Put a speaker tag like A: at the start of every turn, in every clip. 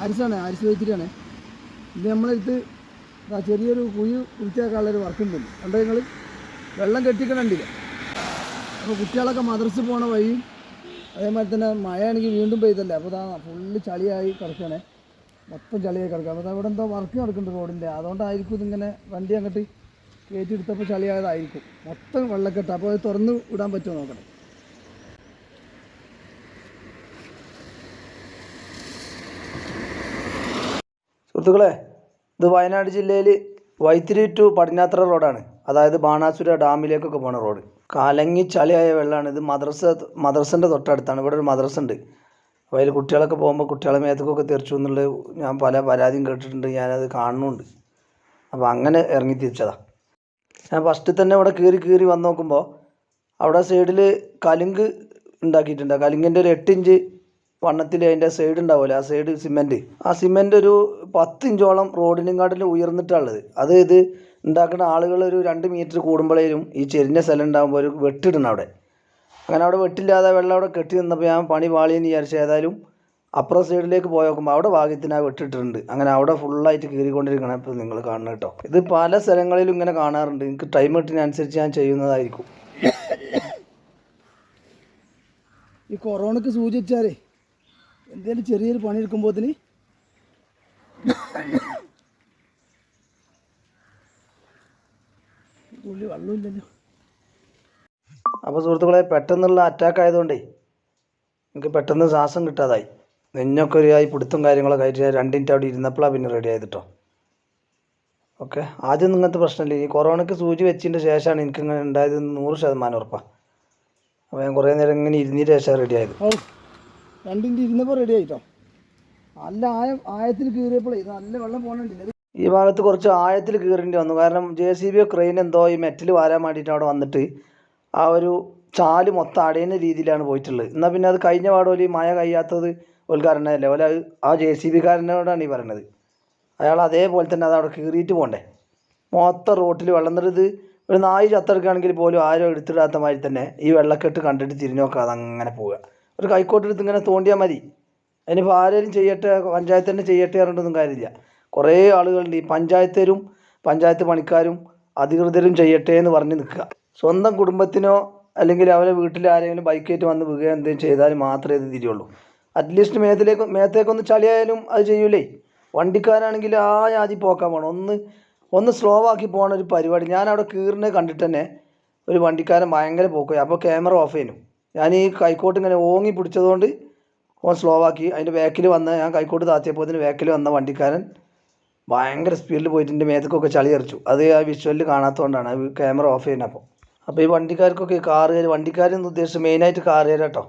A: ആരിസാണ്, ആരിസ് വൈത്തിരിയാണ്. ഇത് നമ്മളെടുത്ത് ചെറിയൊരു കുഴി വൃത്തിയാക്കാനുള്ളൊരു വർക്ക് ഉണ്ട്. കണ്ടോ നിങ്ങൾ വെള്ളം കെട്ടിക്കണുണ്ടില്ല. അപ്പോൾ കുട്ടികളൊക്കെ മദ്രസ പോണ വഴിയും അതേമാതിരി തന്നെ മഴയാണെങ്കിൽ വീണ്ടും പെയ്തല്ലേ. അപ്പോൾ ഇതാ ഫുള്ള് ചളിയായി കിടക്കുകയാണ്, മൊത്തം ചളിയായി കിടക്കുക. അപ്പോൾ അവിടെ എന്തോ വർക്ക് നടക്കുന്നുണ്ട് റോഡിൻ്റെ, അതുകൊണ്ടായിരിക്കും ഇതിങ്ങനെ വണ്ടി അങ്ങോട്ട് കയറ്റിയെടുത്തപ്പോൾ ചളിയായതായിരിക്കും. മൊത്തം വെള്ളക്കെട്ട്. അപ്പോൾ അത് തുറന്ന് വിടാൻ പറ്റുമോ നോക്കണം. സുഹൃത്തുക്കളെ, ഇത് വയനാട് ജില്ലയിൽ വൈത്തിരി ടു പടിഞ്ഞാത്ര റോഡാണ്. അതായത് ബാണാസുര ഡാമിലേക്കൊക്കെ പോണ റോഡ്. കലങ്ങി ചളിയായ വെള്ളമാണ്. ഇത് മദ്രസൻ്റെ തൊട്ടടുത്താണ്. ഇവിടെ ഒരു മദ്രസ ഉണ്ട്. അപ്പോൾ അതിൽ കുട്ടികളൊക്കെ പോകുമ്പോൾ കുട്ടികളെ മേത്തക്കൊക്കെ തെറിച്ചു എന്നുള്ളത് ഞാൻ പല പരാതിയും കേട്ടിട്ടുണ്ട്. ഞാനത് കാണുന്നുണ്ട്. അപ്പോൾ അങ്ങനെ ഇറങ്ങി തിരിച്ചതാണ്. ഞാൻ ഫസ്റ്റ് തന്നെ ഇവിടെ കീറി വന്ന് നോക്കുമ്പോൾ അവിടെ സൈഡിൽ കലുങ്ക് ഉണ്ടാക്കിയിട്ടുണ്ട്. ആ കലുങ്കിൻ്റെ ഒരു 8 ഇഞ്ച് വണ്ണത്തിൽ അതിൻ്റെ സൈഡ് ഉണ്ടാവില്ല, ആ സൈഡ് സിമെൻറ്റ്. ആ സിമെൻറ്റ് ഒരു 10 ഇഞ്ചോളം റോഡിനെക്കാട്ടിൽ ഉയർന്നിട്ടുള്ളത്. അത് ഇത് ഉണ്ടാക്കുന്ന ആളുകൾ ഒരു 2 മീറ്റർ കൂടുമ്പോഴേലും ഈ ചെരിഞ്ഞ സ്ഥലം ഉണ്ടാകുമ്പോൾ ഒരു വെട്ടിടണം അവിടെ. അങ്ങനെ അവിടെ വെട്ടില്ലാതെ വെള്ളം അവിടെ കെട്ടി നിന്നപ്പോൾ ഞാൻ പണി പാളിയെന്ന് വിചാരിച്ചു. ഏതായാലും അപ്പുറം സൈഡിലേക്ക് പോയി നോക്കുമ്പോൾ അവിടെ ഭാഗ്യത്തിന് ആ വെട്ടിട്ടിട്ടുണ്ട്. അങ്ങനെ അവിടെ ഫുള്ളായിട്ട് കീറിക്കൊണ്ടിരിക്കണം. ഇപ്പോൾ നിങ്ങൾ കാണണം കേട്ടോ. ഇത് പല സ്ഥലങ്ങളിലും ഇങ്ങനെ കാണാറുണ്ട്. എനിക്ക് ടൈം കിട്ടുന്നതിനനുസരിച്ച് ഞാൻ ചെയ്യുന്നതായിരിക്കും. ഈ കൊറോണയ്ക്ക് സൂചിച്ചാലേ എന്തെങ്കിലും ചെറിയൊരു പണി എടുക്കുമ്പോഴത്തിന് തുള്ളി വെള്ളമില്ലല്ലോ. അപ്പോൾ സുഹൃത്തുക്കളെ, പെട്ടെന്നുള്ള അറ്റാക്ക് ആയതുകൊണ്ടേ എനിക്ക് പെട്ടെന്ന് ശ്വാസം കിട്ടാതായി. നെഞ്ഞൊക്കെ ഒരു പിടുത്തും കാര്യങ്ങളൊക്കെ ആയിട്ട് ഞാൻ 2 മിനിറ്റ് അവിടെ ഇരുന്നപ്പോഴാണ് പിന്നെ റെഡി ആയതിട്ടോ. ഓക്കെ, ആദ്യം ഇങ്ങനത്തെ പ്രശ്നമില്ല. ഈ കൊറോണയ്ക്ക് സൂചി വെച്ചതിൻ്റെ ശേഷമാണ് എനിക്കിങ്ങനെ ഉണ്ടായത് 100% ഉറപ്പാണ്. അപ്പോൾ ഞാൻ കുറേ നേരം ഇങ്ങനെ ഇരുന്നിട്ട് ശേഷം റെഡി ആയത്. 2 മിനിറ്റ് ഇരുന്നപ്പോൾ റെഡി ആയിട്ടോ. നല്ല ആയത്തിൽ കീറിയപ്പോഴേ നല്ല വെള്ളം പോകണുണ്ടില്ല. ഈ ഭാഗത്ത് കുറച്ച് ആയത്തിൽ കീറേണ്ടി വന്നു. കാരണം JCB ക്രെയിൻ എന്തോ ഈ മെറ്റൽ വാരാൻ വേണ്ടിയിട്ട് അവിടെ വന്നിട്ട് ആ ഒരു ചാല് മൊത്തം അടയുന്ന രീതിയിലാണ് പോയിട്ടുള്ളത്. എന്നാൽ പിന്നെ അത് കഴിഞ്ഞ പാടോലി മഴ കഴിയാത്തത് ഉദ്ഘാടനമല്ലേ ഓല ആ JCB കാരനോടാണ് ഈ പറയണത്. അയാൾ അതേപോലെ തന്നെ അത് അവിടെ കീറിയിട്ട് പോകണ്ടേ. മൊത്തം റോട്ടിൽ വെള്ളം നിറത്. ഒരു നായി ചത്തെടുക്കുകയാണെങ്കിൽ പോലും ആരും എടുത്തിടാത്ത മാതിരി തന്നെ ഈ വെള്ളക്കെട്ട് കണ്ടിട്ട് തിരിഞ്ഞു നോക്കാതെ അങ്ങനെ പോവുക. ഒരു കൈക്കോട്ടെടുത്ത് ഇങ്ങനെ തോണ്ടിയാൽ മതി. അതിനിപ്പോൾ ആരെങ്കിലും ചെയ്യട്ടെ, പഞ്ചായത്ത് തന്നെ ചെയ്യട്ടെ പറഞ്ഞിട്ടൊന്നും കാര്യമില്ല. കുറേ ആളുകളുണ്ട് ഈ പഞ്ചായത്ത് പണിക്കാരും അധികൃതരും ചെയ്യട്ടെ എന്ന് പറഞ്ഞ് നിൽക്കുക. സ്വന്തം കുടുംബത്തിനോ അല്ലെങ്കിൽ അവരെ വീട്ടിൽ ആരെങ്കിലും ബൈക്കായിട്ട് വന്ന് വീഴുക എന്തെങ്കിലും ചെയ്താൽ മാത്രമേ ഇത് തിരിയുള്ളൂ. അറ്റ്ലീസ്റ്റ് മേത്തേക്കൊന്ന് ചളിയായാലും അത് ചെയ്യൂലേ. വണ്ടിക്കാരാണെങ്കിൽ ആ ജാതി പോക്കാൻ പോകണം. ഒന്ന് സ്ലോ ആക്കി പോകണ ഒരു പരിപാടി. ഞാൻ അവിടെ കീറിനെ കണ്ടിട്ട് തന്നെ ഒരു വണ്ടിക്കാരൻ ഭയങ്കര പോക്കുപോയി. അപ്പോൾ ക്യാമറ ഓഫ് ചെയ്യുന്നു. ഞാൻ ഈ കൈക്കോട്ട് ഇങ്ങനെ ഓങ്ങി പിടിച്ചതുകൊണ്ട് ഓൻ സ്ലോ ആക്കി. അതിൻ്റെ ബാക്കിൽ വന്ന് ഞാൻ കൈക്കോട്ട് താത്തിയപ്പോൾ അതിന് ബാക്കിൽ വന്ന വണ്ടിക്കാരൻ ഭയങ്കര സ്പീഡിൽ പോയിട്ട് എൻ്റെ മേത്തേക്കൊക്കെ ചളി എറിച്ചു. അത് ആ വിഷ്വലിൽ കാണാത്തതുകൊണ്ടാണ് അത് ക്യാമറ ഓഫ് ചെയ്യുന്നത്. അപ്പോൾ ഈ വണ്ടിക്കാർക്കൊക്കെ വണ്ടിക്കാരെന്ന് ഉദ്ദേശിച്ച് മെയിനായിട്ട് കാറുകാർ കേട്ടോ.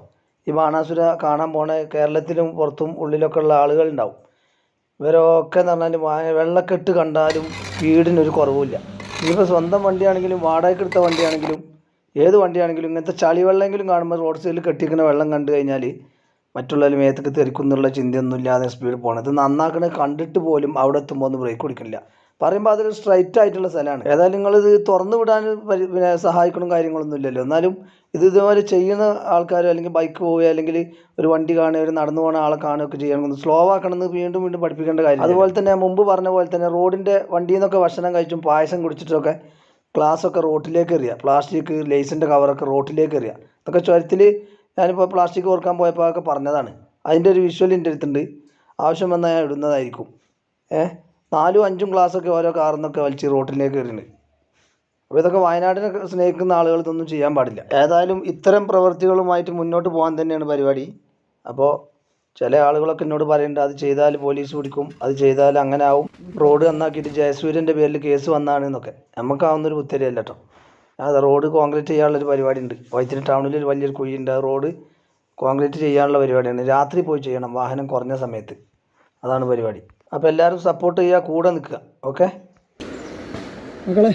A: ഈ ബാണാസുര കാണാൻ പോണ കേരളത്തിലും പുറത്തും ഉള്ളിലൊക്കെ ഉള്ള ആളുകളുണ്ടാവും. ഇവരൊക്കെ എന്ന് പറഞ്ഞാൽ വെള്ളക്കെട്ട് കണ്ടാലും സ്പീഡിനൊരു കുറവുമില്ല. ഇനിയിപ്പോൾ സ്വന്തം വണ്ടിയാണെങ്കിലും വാടകയ്ക്ക് എടുത്ത വണ്ടിയാണെങ്കിലും ഏത് വണ്ടിയാണെങ്കിലും ഇങ്ങനത്തെ ചളി വെള്ളമെങ്കിലും കാണുമ്പോൾ റോഡ് സൈഡിൽ കെട്ടിക്കുന്ന വെള്ളം കണ്ടു കഴിഞ്ഞാൽ മറ്റുള്ളവർ മേത്തേക്ക് തെറിക്കുന്നുള്ള ചിന്തയൊന്നും ഇല്ലാതെ സ്പീഡ് പോകണം. ഇത് നന്നാക്കണ കണ്ടിട്ട് പോലും അവിടെ എത്തുമ്പോൾ ഒന്ന് ബ്രേക്ക് പിടിക്കില്ല. പറയുമ്പോൾ അതൊരു സ്ട്രൈറ്റ് ആയിട്ടുള്ള സ്ഥലമാണ്. ഏതായാലും നിങ്ങളിത് തുറന്നു വിടാൻ പിന്നെ സഹായിക്കണം കാര്യങ്ങളൊന്നും ഇല്ലല്ലോ. എന്നാലും ഇതുപോലെ ചെയ്യുന്ന ആൾക്കാർ അല്ലെങ്കിൽ ബൈക്ക് പോവുക അല്ലെങ്കിൽ ഒരു വണ്ടി കാണുക ഒരു നടന്നു പോകുന്ന ആളെ കാണുകയൊക്കെ ചെയ്യണം. സ്ലോ ആക്കണമെന്ന് വീണ്ടും പഠിപ്പിക്കേണ്ട കാര്യം. അതുപോലെ തന്നെ മുമ്പ് പറഞ്ഞ പോലെ തന്നെ റോഡിൻ്റെ വണ്ടിയിൽ നിന്നൊക്കെ ഭക്ഷണം കഴിച്ചും പായസം കുടിച്ചിട്ടൊക്കെ ഗ്ലാസ്സൊക്കെ റോട്ടിലേക്ക് എറിയുക. പ്ലാസ്റ്റിക് ലേസിൻ്റെ കവറൊക്കെ റോട്ടിലേക്ക് എറിയുക. ഇതൊക്കെ ചുരത്തിൽ ഞാനിപ്പോൾ പ്ലാസ്റ്റിക് ഓർക്കാൻ പോയപ്പോൾ ഒക്കെ പറഞ്ഞതാണ്. അതിൻ്റെ ഒരു വിഷ്വൽ എൻ്റെ അടുത്തുണ്ട്. ആവശ്യം വന്നാൽ ഞാൻ ഇടുന്നതായിരിക്കും. 4ഉം 5ഉം ഗ്ലാസ്സൊക്കെ ഓരോ കാറിൽ നിന്നൊക്കെ വലിച്ച് റോട്ടിലേക്ക് എറിയുന്നുണ്ട്. അപ്പോൾ ഇതൊക്കെ വയനാടിനെ സ്നേഹിക്കുന്ന ആളുകൾ ഇതൊന്നും ചെയ്യാൻ പാടില്ല. ഏതായാലും ഇത്തരം പ്രവൃത്തികളുമായിട്ട് മുന്നോട്ട് പോകാൻ തന്നെയാണ് പരിപാടി. അപ്പോൾ ചില ആളുകളൊക്കെ എന്നോട് പറയുന്നുണ്ട് അത് ചെയ്താൽ പോലീസ് പിടിക്കും, അത് ചെയ്താൽ അങ്ങനെ ആവും, റോഡ് നന്നാക്കിയിട്ട് ജയസൂര്യൻ്റെ പേരിൽ കേസ് വന്നതാണ് എന്നൊക്കെ. നമുക്കാവുന്നൊരു പുത്തരിയല്ല കേട്ടോ. അത് റോഡ് കോൺക്രീറ്റ് ചെയ്യാനുള്ളൊരു പരിപാടി ഉണ്ട്. വൈത്തിരി ടൗണിൽ വലിയൊരു കുഴിയുണ്ട്. ആ റോഡ് കോൺക്രീറ്റ് ചെയ്യാനുള്ള പരിപാടിയാണ്. രാത്രി പോയി ചെയ്യണം, വാഹനം കുറഞ്ഞ സമയത്ത്. അതാണ് പരിപാടി. അപ്പോൾ എല്ലാവരും സപ്പോർട്ട് ചെയ്യുക, കൂടെ നിൽക്കുക. ഓക്കെ മക്കളെ,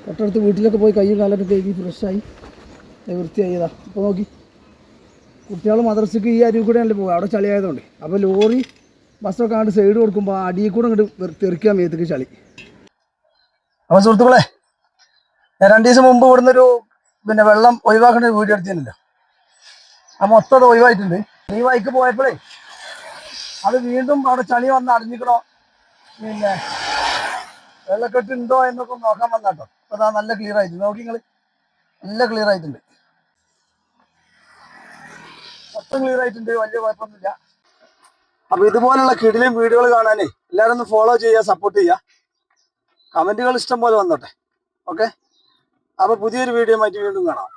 A: തൊട്ടടുത്ത് വീട്ടിലൊക്കെ പോയി കയ്യും കാലൊക്കെ കഴുകി ഫ്രഷായി വൃത്തിയായതാ. ഇപ്പോൾ നോക്കി കുട്ടികൾ മദ്രസയ്ക്ക് ഈ അരുവിൽ കൂടെയാണല്ലോ പോകുക. അവിടെ ചളിയായതുകൊണ്ട് അപ്പോൾ ലോറി ബസ്സൊക്കെ അങ്ങോട്ട് സൈഡ് കൊടുക്കുമ്പോൾ അടിയിൽ കൂടെ അങ്ങോട്ട് തെറിക്കാൻ മേത്തേക്ക് ചളി. അപ്പോൾ സുഹൃത്തുക്കളെ, ഞാൻ 2 ദിവസം മുമ്പ് ഇവിടുന്നൊരു വെള്ളം ഒഴിവാക്കേണ്ട വീഡിയോ എടുത്തിരുന്നില്ല. ആ മൊത്തം അത് ഒഴിവായിട്ടുണ്ട്. ഈ വഴിക്ക് പോയപ്പോഴേ
B: അത് വീണ്ടും അവിടെ ചളി വന്ന് അടിഞ്ഞിക്കണോ, പിന്നെ വെള്ളക്കെട്ട് ഉണ്ടോ എന്നൊക്കെ നോക്കാൻ വന്നാട്ടോ. അപ്പൊ അതാ നല്ല ക്ലിയർ ആയിട്ട് നോക്കി നിങ്ങൾ, നല്ല ക്ലിയർ ആയിട്ടുണ്ട്, മൊത്തം ക്ലിയർ ആയിട്ടുണ്ട്, വലിയ കുഴപ്പമൊന്നുമില്ല. അപ്പൊ ഇതുപോലുള്ള കിടിലും വീഡിയോകൾ കാണാനേ എല്ലാവരും ഒന്ന് ഫോളോ ചെയ്യുക, സപ്പോർട്ട് ചെയ്യുക. കമന്റുകൾ ഇഷ്ടം പോലെ വന്നോട്ടെ. ഓക്കെ, അപ്പൊ പുതിയൊരു വീഡിയോ ആയിട്ട് വീണ്ടും കാണാം.